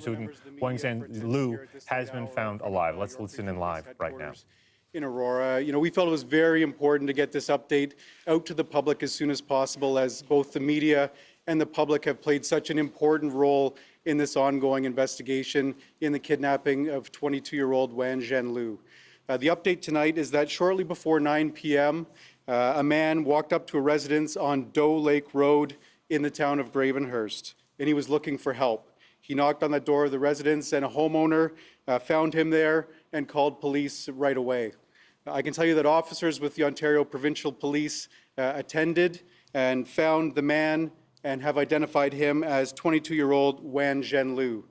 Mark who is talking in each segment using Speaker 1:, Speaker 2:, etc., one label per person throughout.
Speaker 1: Student Wang Zhenlu has been found alive. Let's listen in live right now.
Speaker 2: In Aurora, we felt it was very important to get this update out to the public as soon as possible, as both the media and the public have played such an important role in this ongoing investigation in the kidnapping of 22-year-old Wang Zhenlu. The update tonight is that shortly before 9 p.m., a man walked up to a residence on Doe Lake Road in the town of Gravenhurst, and he was looking for help. He knocked on the door of the residence, and a homeowner found him there and called police right away. I can tell you that officers with the Ontario Provincial Police attended and found the man and have identified him as 22-year-old Wang Zhenlu.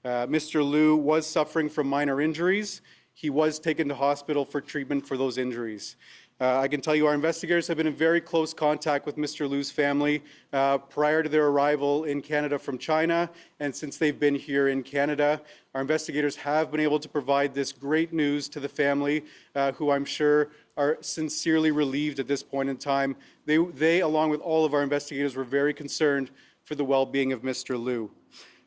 Speaker 2: Mr. Liu was suffering from minor injuries. He was taken to hospital for treatment for those injuries. I can tell you our investigators have been in very close contact with Mr. Liu's family prior to their arrival in Canada from China, and since they've been here in Canada. Our investigators have been able to provide this great news to the family, who I'm sure are sincerely relieved at this point in time. They, along with all of our investigators, were very concerned for the well-being of Mr. Liu.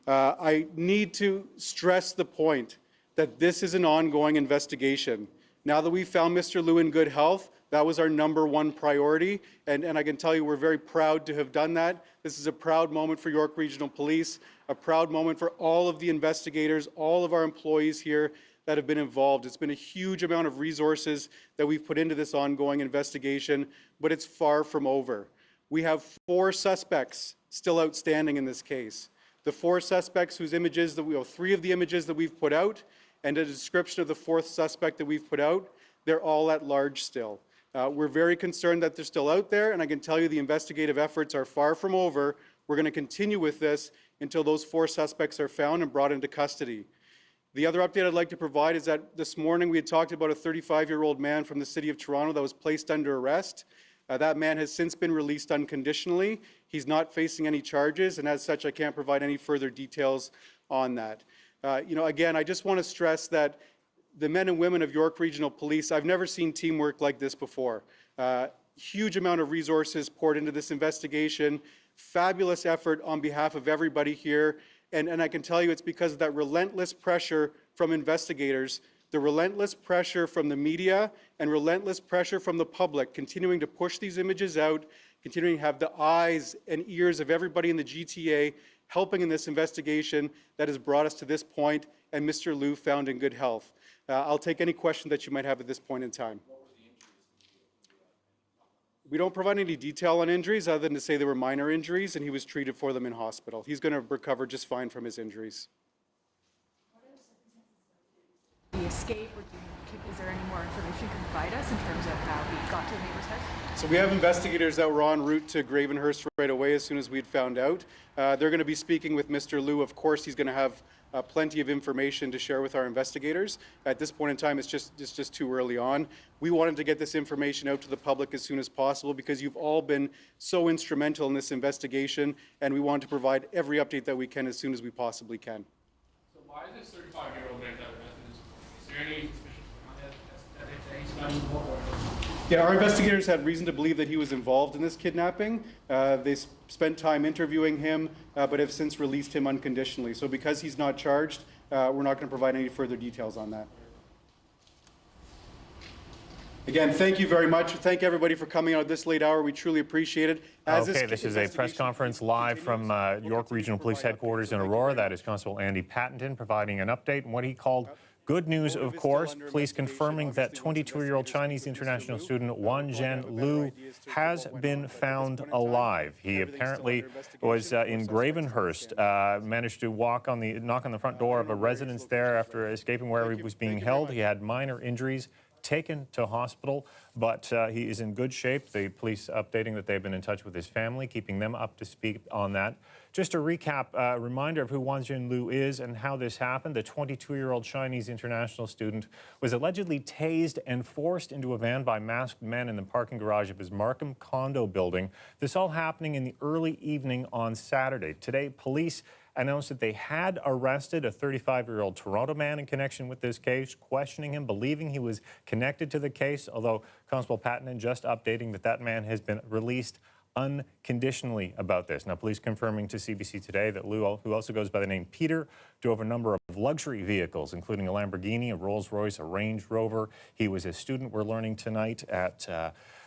Speaker 2: I need to stress the point that this is an ongoing investigation. Now that we've found Mr. Liu in good health, that was our #1 priority, and I can tell you we're very proud to have done that. This is a proud moment for York Regional Police, a proud moment for all of the investigators, all of our employees here that have been involved. It's been a huge amount of resources that we've put into this ongoing investigation, but it's far from over. We have 4 suspects still outstanding in this case. The 4 suspects whose images, 3 of the images that we've put out, and a description of the 4th suspect that we've put out, they're all at large still. We're very concerned that they're still out there, and I can tell you the investigative efforts are far from over. We're going to continue with this until those 4 suspects are found and brought into custody. The other update I'd like to provide is that this morning we had talked about a 35-year-old man from the City of Toronto that was placed under arrest. That man has since been released unconditionally. He's not facing any charges, and as such, I can't provide any further details on that. Again, I just want to stress that the men and women of York Regional Police, I've never seen teamwork like this before. Huge amount of resources poured into this investigation, fabulous effort on behalf of everybody here, and I can tell you it's because of that relentless pressure from investigators, the relentless pressure from the media, and relentless pressure from the public, continuing to push these images out, continuing to have the eyes and ears of everybody in the GTA helping in this investigation that has brought us to this point, and Mr. Liu found in good health. I'll take any question that you might have at this point in time. We don't provide any detail on injuries other than to say they were minor injuries and he was treated for them in hospital. He's going to recover just fine from his injuries.
Speaker 3: The escape, or is there any more information you can provide us in terms of how he got to the neighbor's house?
Speaker 2: So we have investigators that were en route to Gravenhurst right away as soon as we'd found out. They're going to be speaking with Mr. Liu. Of course, he's going to have plenty of information to share with our investigators. At this point in time, it's just too early on. We wanted to get this information out to the public as soon as possible because you've all been so instrumental in this investigation, and we want to provide every update that we can as soon as we possibly can.
Speaker 4: So why is this 35-year-old man that arrested? Is there any suspicion that he's not involved?
Speaker 2: Yeah, our investigators had reason to believe that he was involved in this kidnapping. They spent time interviewing him, but have since released him unconditionally. So because he's not charged, we're not going to provide any further details on that. Again, thank you very much. Thank everybody for coming out at this late hour. We truly appreciate it.
Speaker 1: This is a press conference live from York Regional Police Headquarters in Aurora. That is Constable Andy Pattenton providing an update on what he called good news, of course. Police confirming that 22-year-old Chinese international student Wang Zhenlu has been found alive. He apparently was in Gravenhurst, managed to knock on the front door of a residence there after escaping where he was being held. He had minor injuries, taken to hospital, but he is in good shape. The police updating that they've been in touch with his family, keeping them up to speed on that. Just to recap, a reminder of who Wang Zhenlu is and how this happened. The 22-year-old Chinese international student was allegedly tased and forced into a van by masked men in the parking garage of his Markham condo building. This all happening in the early evening on Saturday. Today, police announced that they had arrested a 35-year-old Toronto man in connection with this case, questioning him, believing he was connected to the case, although Constable Pattenton just updating that that man has been released unconditionally about this. Now, police confirming to CBC today that Lou, who also goes by the name Peter, drove a number of luxury vehicles, including a Lamborghini, a Rolls-Royce, a Range Rover. He was a student, we're learning tonight, at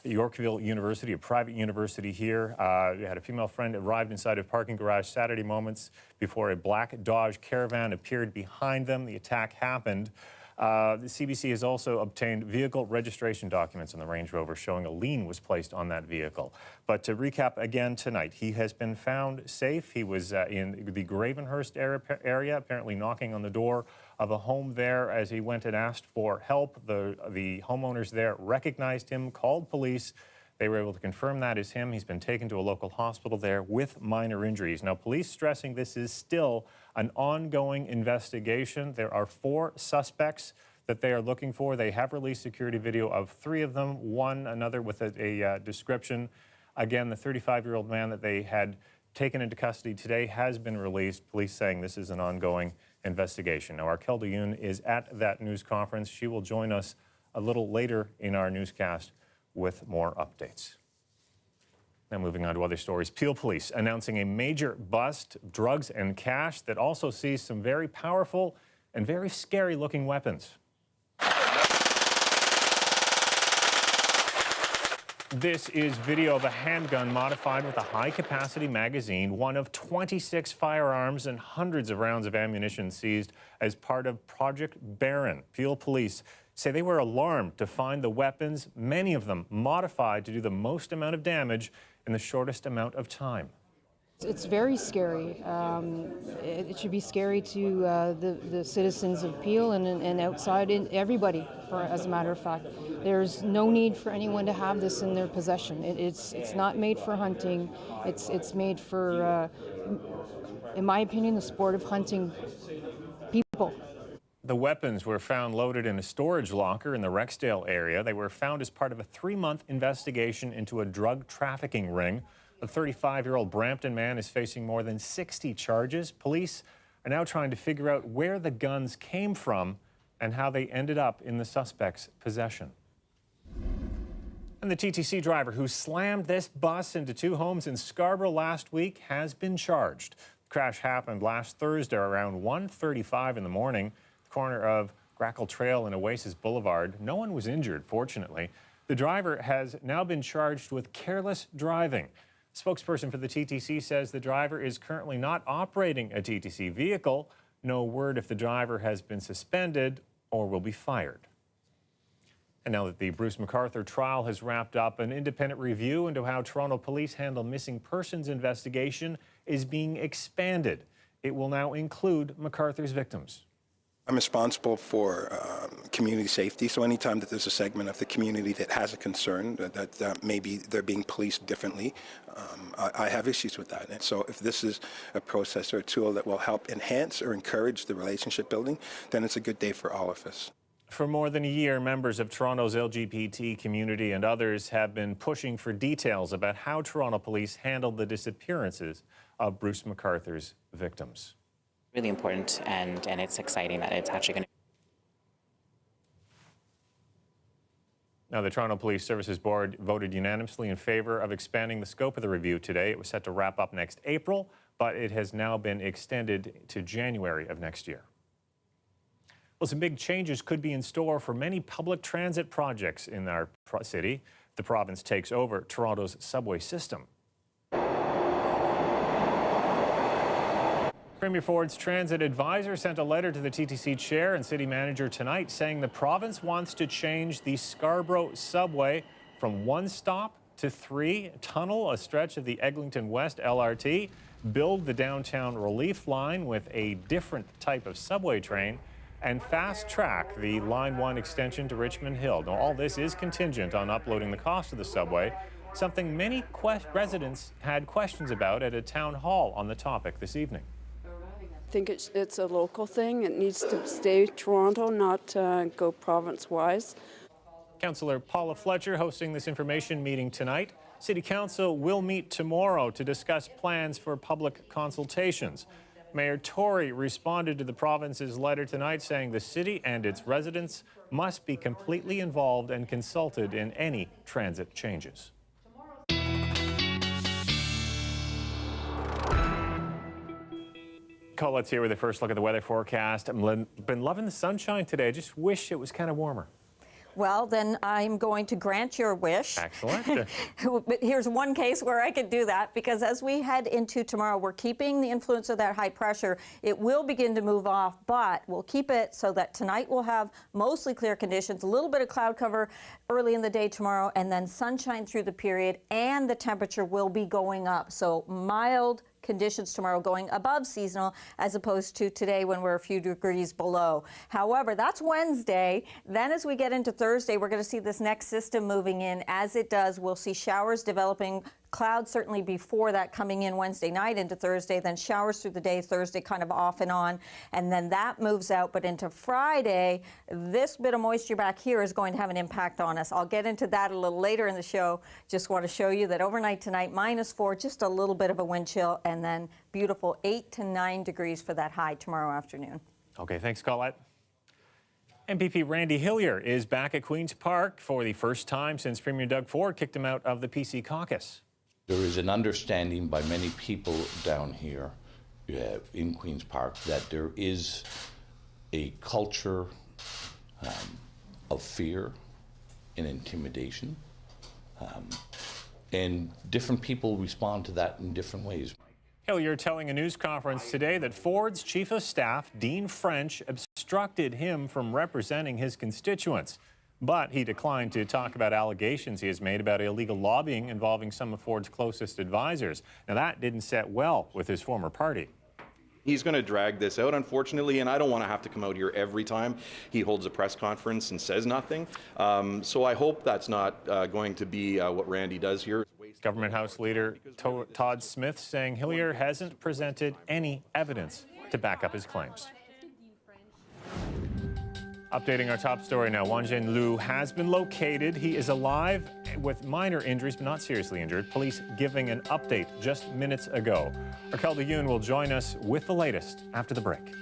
Speaker 1: Yorkville University, a private university here. We had a female friend arrived inside a parking garage Saturday moments before a black Dodge Caravan appeared behind them. The attack happened. The CBC has also obtained vehicle registration documents on the Range Rover showing a lien was placed on that vehicle. But to recap again tonight, he has been found safe. He was in the Gravenhurst area, apparently knocking on the door of a home there as he went and asked for help. The homeowners there recognized him, called police. They were able to confirm that is him. He's been taken to a local hospital there with minor injuries. Now, police stressing this is still an ongoing investigation. There are 4 suspects that they are looking for. They have released security video of 3 of them, another with a description. Again, the 35-year-old man that they had taken into custody today has been released. Police saying this is an ongoing investigation. Now, Arkell Yoon is at that news conference. She will join us a little later in our newscast with more updates. Now moving on to other stories. Peel Police announcing a major bust, drugs and cash that also sees some very powerful and very scary looking weapons. This is video of a handgun modified with a high-capacity magazine, one of 26 firearms and hundreds of rounds of ammunition seized as part of Project Baron. Peel Police say they were alarmed to find the weapons, many of them modified to do the most amount of damage in the shortest amount of time.
Speaker 5: It's very scary. It should be scary to the citizens of Peel and outside everybody, as a matter of fact. There's no need for anyone to have this in their possession. It's not made for hunting. It's made for, in my opinion, the sport of hunting people.
Speaker 1: The weapons were found loaded in a storage locker in the Rexdale area. They were found as part of a 3-month investigation into a drug trafficking ring. The 35-year-old Brampton man is facing more than 60 charges. Police are now trying to figure out where the guns came from and how they ended up in the suspect's possession. And the TTC driver who slammed this bus into 2 homes in Scarborough last week has been charged. The crash happened last Thursday around 1:35 in the morning. Corner of Grackle Trail and Oasis Boulevard. No one was injured, fortunately. The driver has now been charged with careless driving. A spokesperson for the TTC says the driver is currently not operating a TTC vehicle. No word if the driver has been suspended or will be fired. And now that the Bruce MacArthur trial has wrapped up, an independent review into how Toronto police handle missing persons investigation is being expanded. It will now include MacArthur's victims.
Speaker 6: I'm responsible for community safety, so anytime that there's a segment of the community that has a concern that maybe they're being policed differently, I have issues with that. And so if this is a process or a tool that will help enhance or encourage the relationship building, then it's a good day for all of us.
Speaker 1: For more than a year, members of Toronto's LGBT community and others have been pushing for details about how Toronto police handled the disappearances of Bruce MacArthur's victims.
Speaker 7: Really important, and it's exciting that it's actually going to.
Speaker 1: Now, the Toronto Police Services Board voted unanimously in favor of expanding the scope of the review today. It was set to wrap up next April, but it has now been extended to January of next year. Well, some big changes could be in store for many public transit projects in our city. The province takes over Toronto's subway system. Premier Ford's transit advisor sent a letter to the TTC chair and city manager tonight saying the province wants to change the Scarborough subway from 1 stop to 3, tunnel a stretch of the Eglinton West LRT, build the downtown relief line with a different type of subway train, and fast-track the Line 1 extension to Richmond Hill. Now, all this is contingent on uploading the cost of the subway, something many residents had questions about at a town hall on the topic this evening.
Speaker 8: I think it's a local thing. It needs to stay Toronto, not go province-wise.
Speaker 1: Councillor Paula Fletcher hosting this information meeting tonight. City Council will meet tomorrow to discuss plans for public consultations. Mayor Tory responded to the province's letter tonight saying the city and its residents must be completely involved and consulted in any transit changes. Colette's here with a first look at the weather forecast. I've been loving the sunshine today. I just wish it was kind of warmer.
Speaker 9: Well, then I'm going to grant your wish.
Speaker 1: Excellent.
Speaker 9: But here's one case where I could do that, because as we head into tomorrow, we're keeping the influence of that high pressure. It will begin to move off, but we'll keep it so that tonight we'll have mostly clear conditions, a little bit of cloud cover early in the day tomorrow, and then sunshine through the period, and the temperature will be going up. So mild conditions tomorrow, going above seasonal as opposed to today when we're a few degrees below. However, that's Wednesday. Then as we get into Thursday, we're going to see this next system moving in. As it does, we'll see showers developing, clouds certainly before that coming in Wednesday night into Thursday, then showers through the day, Thursday kind of off and on, and then that moves out. But into Friday, this bit of moisture back here is going to have an impact on us. I'll get into that a little later in the show. Just want to show you that overnight tonight, -4, just a little bit of a wind chill, and then beautiful 8 to 9 degrees for that high tomorrow afternoon.
Speaker 1: Okay, thanks, Colette. MPP Randy Hillier is back at Queen's Park for the first time since Premier Doug Ford kicked him out of the PC caucus.
Speaker 10: There is an understanding by many people down here in Queen's Park that there is a culture of fear and intimidation, and different people respond to that in different ways.
Speaker 1: Hillier telling a news conference today that Ford's chief of staff, Dean French, obstructed him from representing his constituents. But he declined to talk about allegations he has made about illegal lobbying involving some of Ford's closest advisors. Now, that didn't set well with his former party.
Speaker 11: He's going to drag this out, unfortunately, and I don't want to have to come out here every time he holds a press conference and says nothing. So I hope that's not going to be what Randy does here.
Speaker 1: Government House Leader Todd Smith saying Hillier hasn't presented any evidence to back up his claims. Updating our top story now, Wanjian Liu has been located. He is alive with minor injuries, but not seriously injured. Police giving an update just minutes ago. Raquel de Yoon will join us with the latest after the break.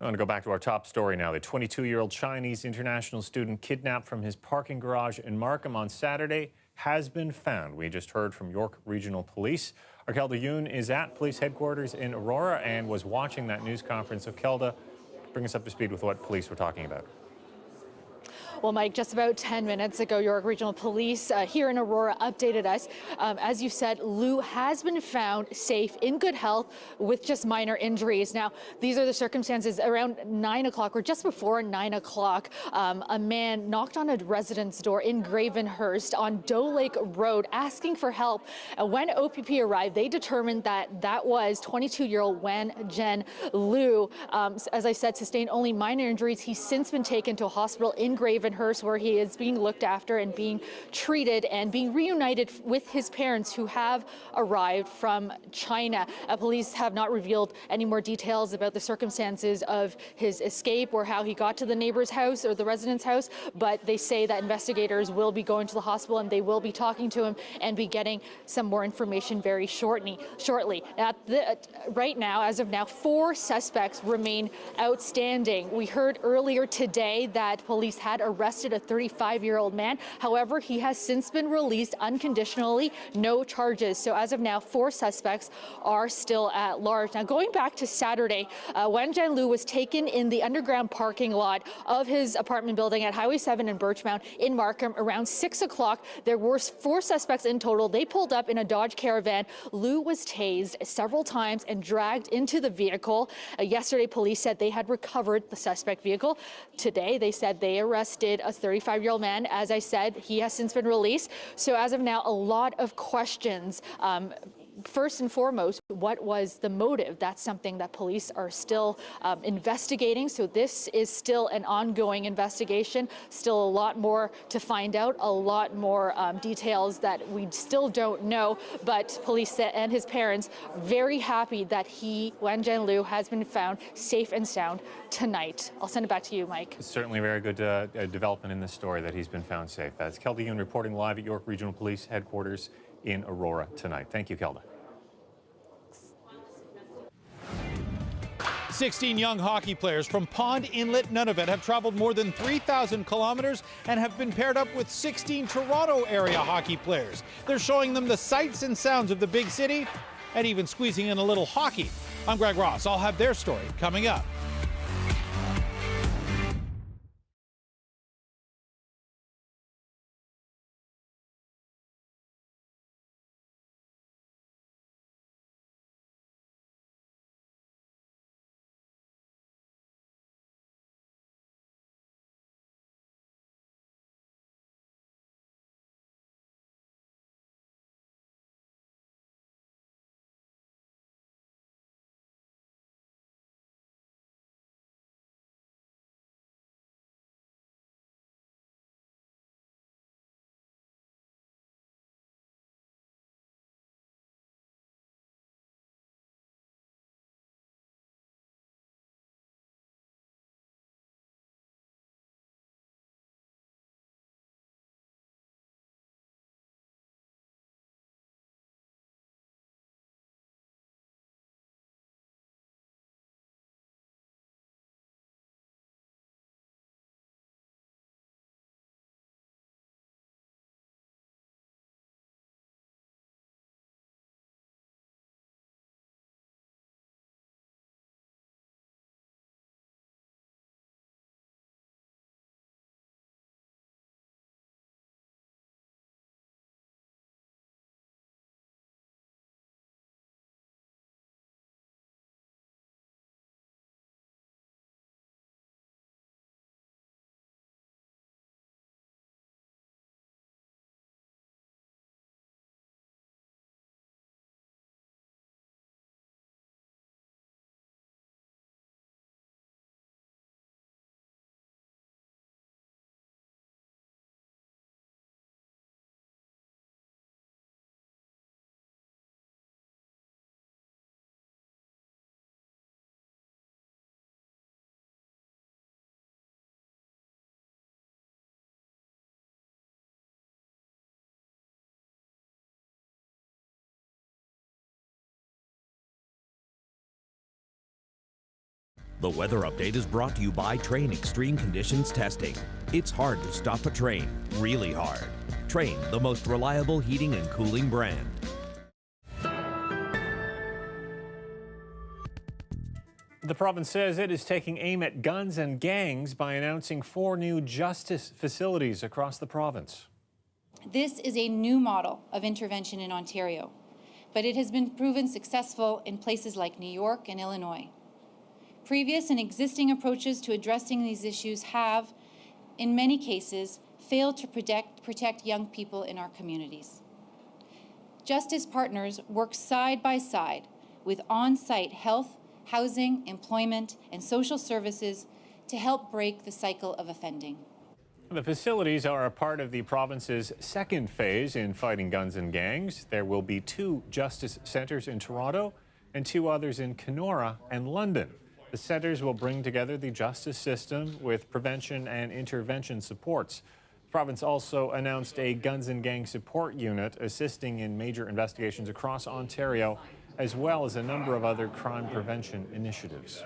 Speaker 1: I want to go back to our top story now. The 22-year-old Chinese international student kidnapped from his parking garage in Markham on Saturday has been found. We just heard from York Regional Police. Raquel de Yoon is at police headquarters in Aurora and was watching that news conference. So, Kelda, bring us up to speed with what police were talking about.
Speaker 3: Well, Mike, just about 10 minutes ago, York Regional Police here in Aurora updated us. As you said, Liu has been found safe, in good health, with just minor injuries. Now, these are the circumstances. Around 9 o'clock, or just before 9 o'clock, a man knocked on a resident's door in Gravenhurst on Doe Lake Road asking for help. When OPP arrived, they determined that that was 22-year-old Wan Zhen Liu. As I said, sustained only minor injuries. He's since been taken to a hospital in Gravenhurst Gravenhurst, where he is being looked after and being treated and being reunited with his parents who have arrived from China. Police have not revealed any more details about the circumstances of his escape or how he got to the neighbor's house or the resident's house, but they say that investigators will be going to the hospital and they will be talking to him and be getting some more information very shortly. Right now, as of now, 4 suspects remain outstanding. We heard earlier today that police had arrested a 35-year-old man. However, he has since been released unconditionally, no charges. So as of now, 4 suspects are still at large. Now, going back to Saturday, Wen Jianlu was taken in the underground parking lot of his apartment building at Highway 7 in Birchmount in Markham around 6 o'clock. There were 4 suspects in total. They pulled up in a Dodge Caravan. Liu was tased several times and dragged into the vehicle. Yesterday, police said they had recovered the suspect vehicle. Today, they said they arrested a 35-year-old man. As I said, he has since been released. So as of now, a lot of questions. First and foremost, what was the motive? That's something that police are still investigating. So this is still an ongoing investigation, still a lot more to find out, a lot more details that we still don't know. But police and his parents are very happy that Wen Jianlu, has been found safe and sound tonight. I'll send it back to you, Mike.
Speaker 1: Certainly very good development in this story that he's been found safe. That's Kelda Yoon reporting live at York Regional Police Headquarters in Aurora tonight. Thank you, Kelda.
Speaker 12: 16 young hockey players from Pond Inlet, Nunavut have traveled more than 3,000 kilometers and have been paired up with 16 Toronto area hockey players. They're showing them the sights and sounds of the big city and even squeezing in a little hockey. I'm Greg Ross. I'll have their story coming up.
Speaker 13: The weather update is brought to you by Train Extreme Conditions Testing. It's hard to stop a train, really hard. Train, the most reliable heating and cooling brand.
Speaker 1: The province says it is taking aim at guns and gangs by announcing 4 new justice facilities across the province.
Speaker 14: This is a new model of intervention in Ontario, but it has been proven successful in places like New York and Illinois. Previous and existing approaches to addressing these issues have, in many cases, failed to protect young people in our communities. Justice partners work side by side with on-site health, housing, employment, and social services to help break the cycle of offending.
Speaker 1: The facilities are a part of the province's second phase in fighting guns and gangs. There will be 2 justice centres in Toronto and 2 others in Kenora and London. The centres will bring together the justice system with prevention and intervention supports. The province also announced a guns and gang support unit assisting in major investigations across Ontario, as well as a number of other crime prevention initiatives.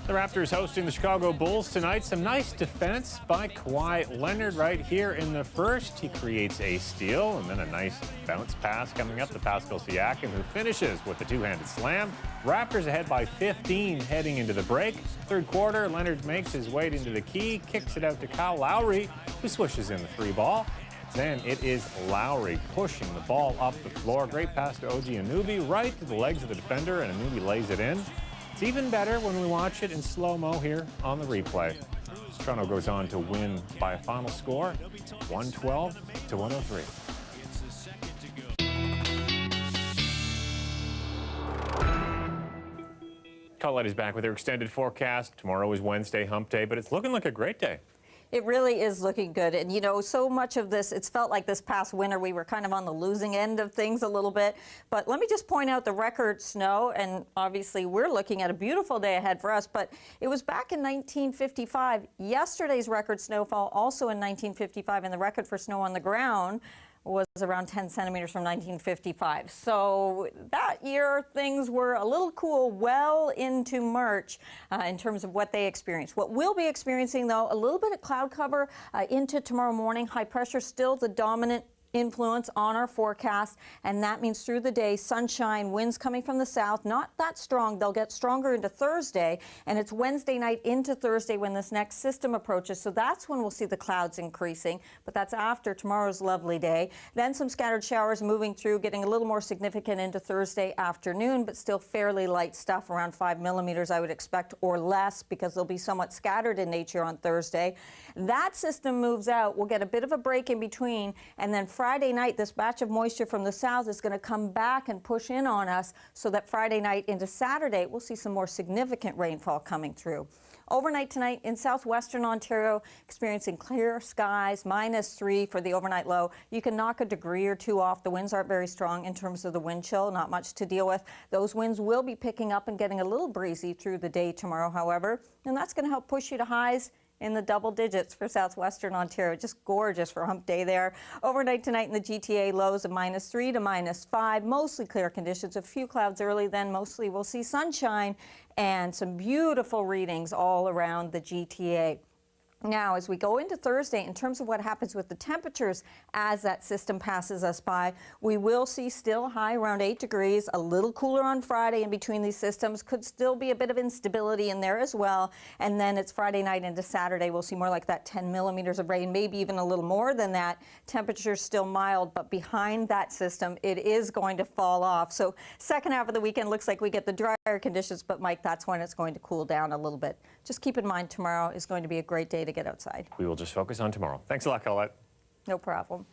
Speaker 1: The Raptors hosting the Chicago Bulls tonight. Some nice defense by Kawhi Leonard right here in the first. He creates a steal and then a nice bounce pass coming up to Pascal Siakam, who finishes with a 2-handed slam. Raptors ahead by 15 heading into the break. Third quarter, Leonard makes his way into the key, kicks it out to Kyle Lowry, who swishes in the 3-ball. Then it is Lowry pushing the ball up the floor. Great pass to OG Anunoby, right to the legs of the defender, and Anunoby lays it in. It's even better when we watch it in slow-mo here on the replay. Toronto goes on to win by a final score, 112-103. Colette is back with her extended forecast. Tomorrow is Wednesday, hump day, but it's looking like a great day.
Speaker 9: It really is looking good. And, you know, so much of this, it's felt like this past winter we were kind of on the losing end of things a little bit. But let me just point out the record snow. And obviously we're looking at a beautiful day ahead for us. But it was back in 1955. Yesterday's record snowfall also in 1955. And the record for snow on the ground was around 10 centimeters from 1955. So that year, things were a little cool well into March in terms of what they experienced. What we'll be experiencing, though, a little bit of cloud cover into tomorrow morning. High pressure still the dominant influence on our forecast, and that means through the day, sunshine, winds coming from the south, not that strong. They'll get stronger into Thursday, and it's Wednesday night into Thursday when this next system approaches. So that's when we'll see the clouds increasing, but that's after tomorrow's lovely day. Then some scattered showers moving through, getting a little more significant into Thursday afternoon, but still fairly light stuff, around 5 millimeters I would expect, or less, because they'll be somewhat scattered in nature on Thursday. That system moves out. We'll get a bit of a break in between, and then Friday night, this batch of moisture from the south is going to come back and push in on us, so that Friday night into Saturday, we'll see some more significant rainfall coming through. Overnight tonight in southwestern Ontario, experiencing clear skies, -3 for the overnight low. You can knock a degree or 2 off. The winds aren't very strong in terms of the wind chill, not much to deal with. Those winds will be picking up and getting a little breezy through the day tomorrow, however, and that's going to help push you to highs in the double digits for southwestern Ontario. Just gorgeous for hump day there. Overnight tonight in the GTA, lows of -3 to -5. Mostly clear conditions. A few clouds early, then mostly we'll see sunshine and some beautiful readings all around the GTA. Now, as we go into Thursday, in terms of what happens with the temperatures as that system passes us by, we will see still high around 8 degrees, a little cooler on Friday in between these systems. Could still be a bit of instability in there as well. And then it's Friday night into Saturday. We'll see more like that 10 millimeters of rain, maybe even a little more than that. Temperatures still mild, but behind that system, it is going to fall off. So second half of the weekend looks like we get the drier conditions, but Mike, that's when it's going to cool down a little bit. Just keep in mind tomorrow is going to be a great day to get outside.
Speaker 1: We will just focus on tomorrow. Thanks a lot, Colette.
Speaker 9: No problem.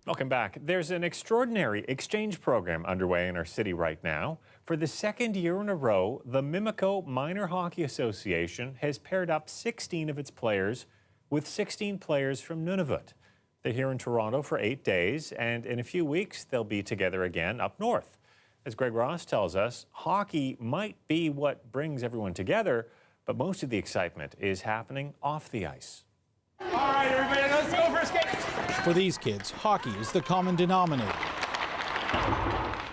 Speaker 1: Welcome back. There's an extraordinary exchange program underway in our city right now. For the second year in a row, the Mimico Minor Hockey Association has paired up 16 of its players with 16 players from Nunavut. They're here in Toronto for 8 days, and in a few weeks, they'll be together again up north. As Greg Ross tells us, hockey might be what brings everyone together, but most of the excitement is happening off the ice.
Speaker 4: All right, everybody, let's go for a skate.
Speaker 12: For these kids, hockey is the common denominator.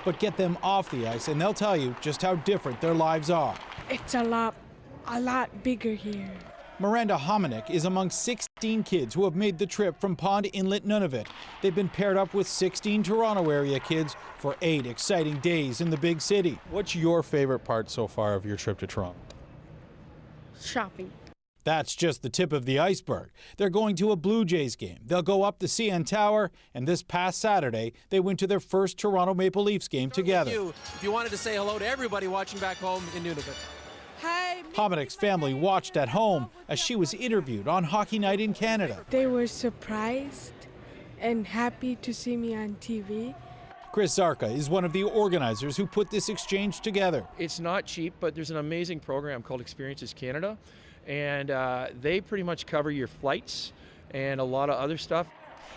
Speaker 12: But get them off the ice and they'll tell you just how different their lives are.
Speaker 15: It's a lot bigger here.
Speaker 12: Miranda Hominick is among 16 kids who have made the trip from Pond Inlet, Nunavut. They've been paired up with 16 Toronto area kids for 8 exciting days in the big city.
Speaker 16: What's your favorite part so far of your trip to Toronto?
Speaker 15: Shopping.
Speaker 12: That's just the tip of the iceberg. They're going to a Blue Jays game. They'll go up the CN Tower, and this past Saturday, they went to their first Toronto Maple Leafs game together.
Speaker 17: If you wanted to say hello to everybody watching back home in Nunavut.
Speaker 15: Hi.
Speaker 12: Hominick's family watched at home as she was interviewed on Hockey Night in Canada.
Speaker 15: They were surprised and happy to see me on TV.
Speaker 12: Chris Zarka is one of the organizers who put this exchange together.
Speaker 17: It's not cheap, but there's an amazing program called Experiences Canada, and they pretty much cover your flights and a lot of other stuff.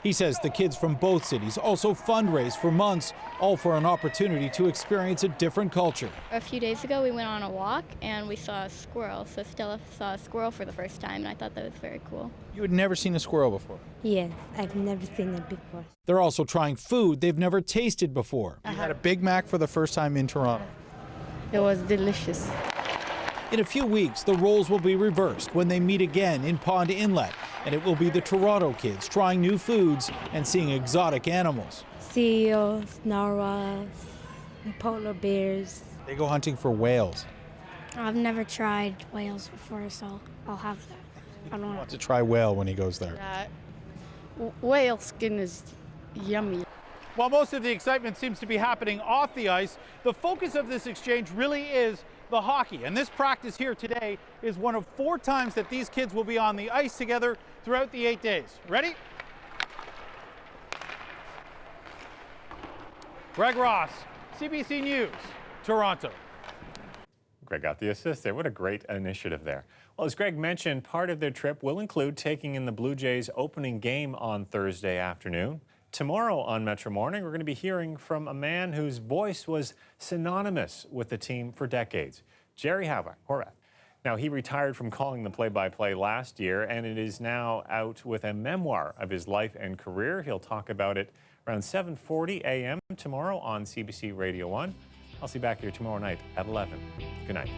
Speaker 12: He says the kids from both cities also fundraise for months, all for an opportunity to experience a different culture.
Speaker 18: A few days ago, we went on a walk and we saw a squirrel. So Stella saw a squirrel for the first time, and I thought that was very cool.
Speaker 12: You had never seen a squirrel before?
Speaker 18: Yes, I've never seen it before.
Speaker 12: They're also trying food they've never tasted before.
Speaker 16: You had a Big Mac for the first time in Toronto.
Speaker 18: It was delicious.
Speaker 12: In a few weeks, the roles will be reversed when they meet again in Pond Inlet, and it will be the Toronto kids trying new foods and seeing exotic animals.
Speaker 18: Seals, narwhals, polar bears.
Speaker 16: They go hunting for whales.
Speaker 18: I've never tried whales before, so I'll have that. I don't
Speaker 16: Want to try whale when he goes there.
Speaker 15: Whale skin is yummy.
Speaker 12: While most of the excitement seems to be happening off the ice, the focus of this exchange really is the hockey. And this practice here today is one of 4 times that these kids will be on the ice together throughout the 8 days. Ready? Greg Ross, CBC News, Toronto.
Speaker 1: Greg got the assist there. What a great initiative there. Well, as Greg mentioned, part of their trip will include taking in the Blue Jays opening game on Thursday afternoon. Tomorrow on Metro Morning, we're going to be hearing from a man whose voice was synonymous with the team for decades, Jerry Horvath. Now, he retired from calling the play-by-play last year, and it is now out with a memoir of his life and career. He'll talk about it around 7:40 a.m. tomorrow on CBC Radio 1. I'll see you back here tomorrow night at 11. Good night.